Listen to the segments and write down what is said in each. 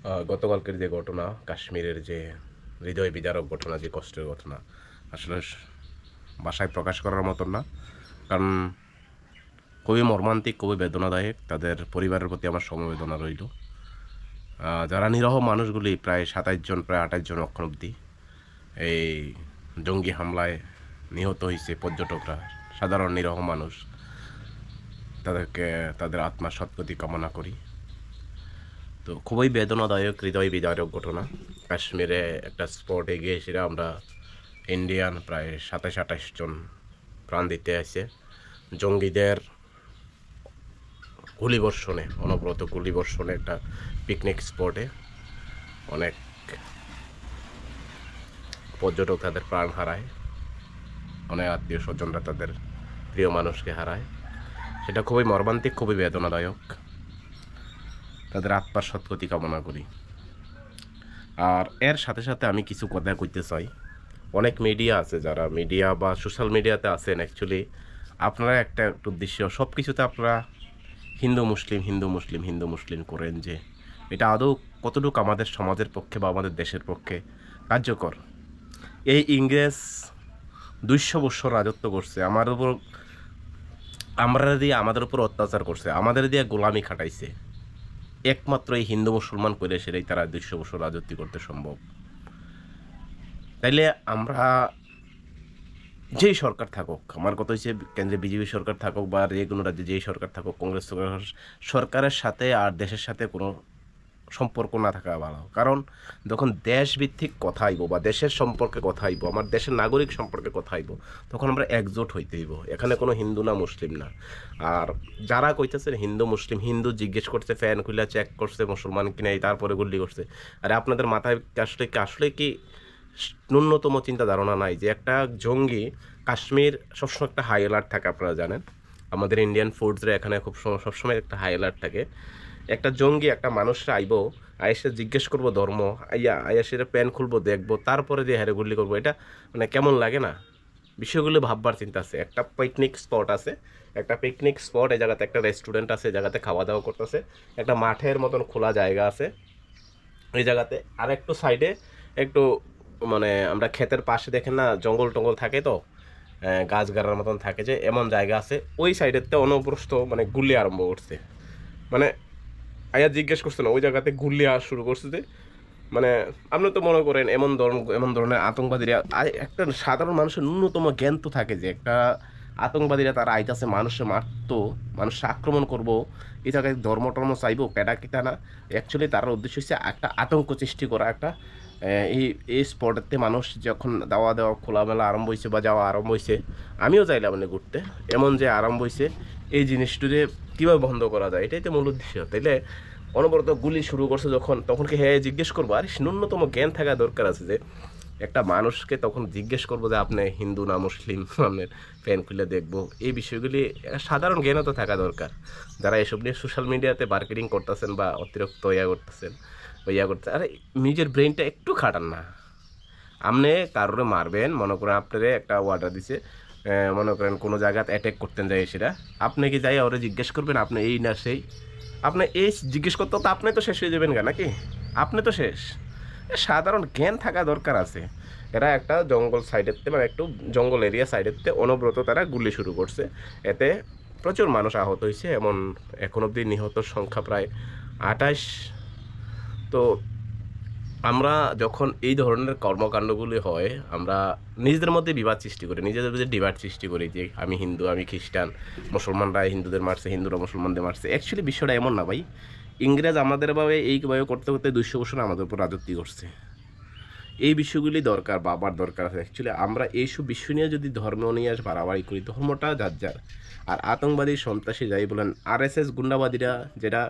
গতকালকের যে ঘটনা, কাশ্মীরের যে হৃদয় বিদারক ঘটনা, যে কষ্টের ঘটনা, আসলে ভাষায় প্রকাশ করার মতন না। কারণ খুবই মর্মান্তিক, খুবই বেদনাদায়ক। তাদের পরিবারের প্রতি আমার সমবেদনা রইল। যারা নিরহ মানুষগুলি, প্রায় 27 জন, প্রায় 28 জন অক্ষণ অব্দি এই জঙ্গি হামলায় নিহত হয়েছে পর্যটকরা, সাধারণ নিরহ মানুষ। তাদেরকে, তাদের আত্মার সদ্গতি কামনা করি। তো খুবই বেদনাদায়ক, হৃদয় বিদারক ঘটনা। কাশ্মীরে একটা স্পটে গিয়েছিলাম আমরা, ইন্ডিয়ান প্রায় 27-28 জন প্রাণ দিতে আসে জঙ্গিদের গুলিবর্ষণে, অনবরত গুলিবর্ষণে একটা পিকনিক স্পটে অনেক পর্যটক তাদের প্রাণ হারায়, অনেক আত্মীয় স্বজনরা তাদের প্রিয় মানুষকে হারায়। সেটা খুবই মর্মান্তিক, খুবই বেদনাদায়ক। তাদের আত্মার সদ্গতি কামনা করি। আর এর সাথে সাথে আমি কিছু কথা কইতে চাই। অনেক মিডিয়া আছে, যারা মিডিয়া বা সোশ্যাল মিডিয়াতে আছেন, অ্যাকচুয়ালি আপনারা একটা উদ্দেশ্য, সব কিছুতে আপনারা হিন্দু মুসলিম হিন্দু মুসলিম হিন্দু মুসলিম করেন, যে এটা আদৌ কতটুকু আমাদের সমাজের পক্ষে বা আমাদের দেশের পক্ষে কার্যকর। এই ইংরেজ 200 বছর রাজত্ব করছে আমার উপর, আমাদের উপর অত্যাচার করছে, আমাদের দিয়ে গোলামি খাটাইছে। একমাত্র এই হিন্দু মুসলমান করে সেটাই তারা 200 বছর রাজত্ব করতে সম্ভব। তাইলে আমরা, যেই সরকার থাকুক, আমার কথা হচ্ছে কেন্দ্রে বিজেপি সরকার থাকুক বা যে কোনো রাজ্যে যেই সরকার থাকুক, কংগ্রেস সরকারের সাথে আর দেশের সাথে কোনো সম্পর্ক না থাকা ভালো। কারণ যখন দেশভিত্তিক কথা আইব বা দেশের সম্পর্কে কথা আইব, আমার দেশের নাগরিক সম্পর্কে কথা আইব, তখন আমরা একজোট হইতে হইব। এখানে কোনো হিন্দু না মুসলিম না। আর যারা কইতেছেন হিন্দু মুসলিম, হিন্দু জিজ্ঞেস করছে, ফ্যান খুলে চেক করছে মুসলমান কিনা, তারপরে গুল্লি করছে। আরে আপনাদের মাথায় আসলে কি ন্যূনতম চিন্তা ধারণা নাই যে একটা জঙ্গি, কাশ্মীর সবসময় একটা হাই অ্যালার্ট থাকে, আপনারা জানেন। আমাদের ইন্ডিয়ান ফুডসরে এখানে খুব সবসময় একটা হাই অ্যালার্ট থাকে। একটা জঙ্গি একটা মানুষরা আইব, আয়েসে জিজ্ঞেস করবো ধর্ম, আইয়া প্যান খুলবো, দেখবো, তারপরে দিয়ে হারে গুল্লি করবো, এটা মানে কেমন লাগে না? বিষয়গুলো ভাববার চিন্তা আছে। একটা পিকনিক স্পট আছে, একটা পিকনিক স্পট, এই জায়গাতে একটা রেস্টুরেন্ট আছে, এই জায়গাতে খাওয়া দাওয়া করতেছে, একটা মাঠের মতন খোলা জায়গা আছে এই জায়গাতে। আর একটু সাইডে একটু মানে আমরা ক্ষেতের পাশে দেখেন না, জঙ্গল টঙ্গল থাকে, তো গাছ গাড়ার মতন থাকে, যে এমন জায়গা আছে ওই সাইডেতে অনবরত মানে গুলি আরম্ভ করছে। মানে আয়া জিজ্ঞেস করছে না, ওই জায়গাতে গুলি আসা শুরু করছে যে, মানে আপনি তো মনে করেন এমন ধরনের আতঙ্কবাদীরা, একটা সাধারণ মানুষের ন্যূনতম জ্ঞান তো থাকে যে একটা আতঙ্কবাদীরা তারা আইতাছে মানুষে মারতো, মানুষে আক্রমণ করব, এই জায়গায় ধর্ম টর্ম চাইবো, কেটা কেটা না। অ্যাকচুয়ালি তার উদ্দেশ্য হচ্ছে একটা আতঙ্ক সৃষ্টি করা। একটা এই এই স্পটেতে মানুষ যখন দাওয়া দেওয়া খোলামেলা আরম্ভ হয়েছে বা যাওয়া আরম্ভ হয়েছে, আমিও চাইলাম মানে ঘুরতে, এমন যে আরম্ভ হয়েছে, এই জিনিসটিকে কীভাবে বন্ধ করা যায়, এটাই তো মূল উদ্দেশ্য। তাইলে অনবরত গুলি শুরু করছে যখন, তখন কি হ্যাঁ জিজ্ঞেস করবো? আর ন্যূনতম জ্ঞান থাকা দরকার আছে যে একটা মানুষকে তখন জিজ্ঞেস করবো যে আপনি হিন্দু না মুসলিম, আপনার প্যান খুলে দেখবো, এই বিষয়গুলি সাধারণ জ্ঞানও তো থাকা দরকার। যারা এসব নিয়ে সোশ্যাল মিডিয়াতে মার্কেটিং করতেছেন বা অতিরিক্ত করতেছেন, করতে, আরে নিজের ব্রেনটা একটু খাটান না। আপনি কারোরে মারবেন, মনে করেন আপনারে একটা অর্ডার দিছে, মনে করেন কোনো জায়গাতে অ্যাটাক করতেন যায় সেটা, আপনি কি যাই ওরা জিজ্ঞেস করবেন আপনি এই না সেই? আপনি এই জিজ্ঞেস করতে তো আপনি তো শেষ হয়ে যাবেন কেন, নাকি? আপনি তো শেষ। সাধারণ জ্ঞান থাকা দরকার আছে। এরা একটা জঙ্গল সাইডেতে, মানে একটু জঙ্গল এরিয়া সাইডেতে অনবরত তারা গুলি শুরু করছে। এতে প্রচুর মানুষ আহত হয়েছে, এমন এখন অবধি নিহতর সংখ্যা প্রায় 28। তো আমরা যখন এই ধরনের কর্মকাণ্ডগুলি হয়, আমরা নিজেদের মধ্যে বিবাদ সৃষ্টি করি, নিজেদের মধ্যে ডিভাইড সৃষ্টি করি, যে আমি হিন্দু, আমি খ্রিস্টান, মুসলমানরা হিন্দুদের মারছে, হিন্দুরা মুসলমানদের মারছে। অ্যাকচুয়ালি বিষয়টা এমন না ভাই। ইংরেজ আমাদের ভাবে এইভাবে করতে করতে 200 বছর আমাদের উপর রাজত্ব করছে। এই বিষয়গুলি দরকার, বাবার দরকার আছে। অ্যাকচুয়ালি আমরা এইসব বিষয় নিয়ে যদি ধর্ম নিয়ে বাড়াবাড়ি করি, ধর্মটা যার যার। আর আতঙ্কবাদী সন্ত্রাসী যাই বলেন, আরএসএস গুন্ডাবাদীরা, যেটা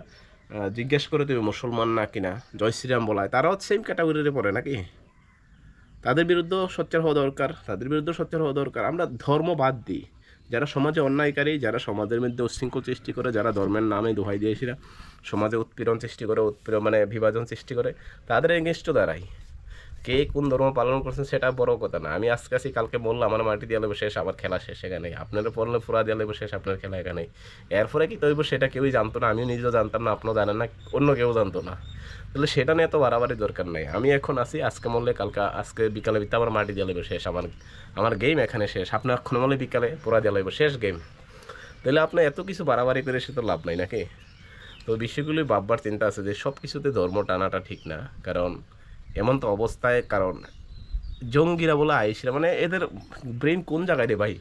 জিজ্ঞেস করে তুমি মুসলমান না কিনা, জয় শ্রীরাম বলায়, তারাও সেম ক্যাটাগরিতে পড়ে নাকি? তাদের বিরুদ্ধেও সোচ্চার হওয়া দরকার, তাদের বিরুদ্ধেও সোচ্চার হওয়া দরকার। আমরা ধর্ম বাদ দিই, যারা সমাজে অন্যায়কারী, যারা সমাজের মধ্যে উচ্ছৃঙ্খল সৃষ্টি করে, যারা ধর্মের নামে দোহাই দিয়েছিরা সমাজে উৎপীড়ন সৃষ্টি করে, মানে বিভাজন সৃষ্টি করে, তাদের এগেনস্টও দাঁড়াই। কে কোন ধর্ম পালন করছেন সেটা বড় কথা না। আমি আজকে আছি কালকে বললাম আমার মাটি দিয়ে লেবো শেষ, আবার খেলা শেষ এখানেই। আপনারা পড়লে ফুরা দিয়ে লেবো শেষ, আপনার খেলা এখানেই। এরপরে কি তৈব সেটা কেউই জানতো না, আমিও নিজেও জানতাম না, আপনিও জানেন না, অন্য কেউ জানতো না। তাহলে সেটা নিয়ে তো বাড়াবাড়ি দরকার নেই। আমি এখন আছি, আজকে মরলে কালকে, আজকে বিকালে বিতে আমার মাটি দিয়ে লেবো শেষ, আমার গেম এখানে শেষ। আপনি এখন মরলে বিকালে পুরা দিয়ে লেবো শেষ গেম। তাহলে আপনার এত কিছু বাড়াবাড়ি করে সে তো লাভ নাই নাকি? তো বিষয়গুলি ভাববার চিন্তা আছে যে সব কিছুতে ধর্ম টানাটা ঠিক না। কারণ এমন তো অবস্থায়, কারণ জঙ্গিরা বলে আইসরা, মানে এদের ব্রেন কোন জায়গায় রে ভাই?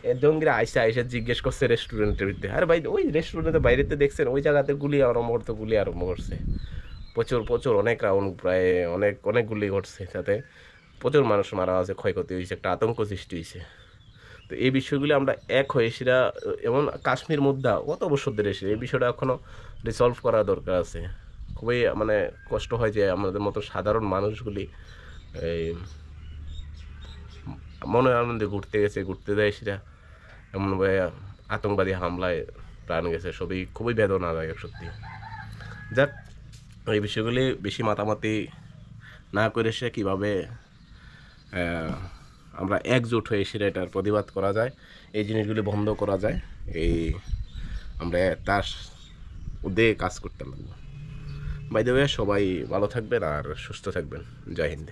এ জঙ্গিরা আইসে জিজ্ঞেস করছে রেস্টুরেন্টের ভিতরে, আরে ভাই ওই রেস্টুরেন্টের বাইরেতে দেখছেন ওই জায়গাতে গুলি আরম্ভ করতে, গুলি আরম্ভ করছে প্রচুর প্রচুর, অনেক রাউন্ড, প্রায় অনেক অনেক গুলি ঘটছে, সাথে প্রচুর মানুষ মারা আছে, ক্ষয়ক্ষতি হয়েছে, একটা আতঙ্ক সৃষ্টি হয়েছে। তো এই বিষয়গুলি আমরা এক হয়ে সেটা, এমন কাশ্মীর মুদ্রা কত বছর ধরে এসে এই বিষয়টা এখনও রিসলভ করা দরকার আছে। খুবই মানে কষ্ট হয় যে আমাদের মতো সাধারণ মানুষগুলি এই মনের আনন্দে ঘুরতে গেছে, ঘুরতে যায় সেটা এমনভাবে আতঙ্কবাদী হামলায় প্রাণ গেছে, সবই খুবই বেদনাদায়ক সত্যি। যাক, এই বিষয়গুলি বেশি মাতামাতি না করে সে কীভাবে আমরা একজোট হয়ে সেটা এটার প্রতিবাদ করা যায়, এই জিনিসগুলি বন্ধ করা যায়, এই আমরা তার উদ্যোগে কাজ করতে লাগবো। বাই দ্য ওয়ে, সবাই ভালো থাকবেন আর সুস্থ থাকবেন। জয় হিন্দ।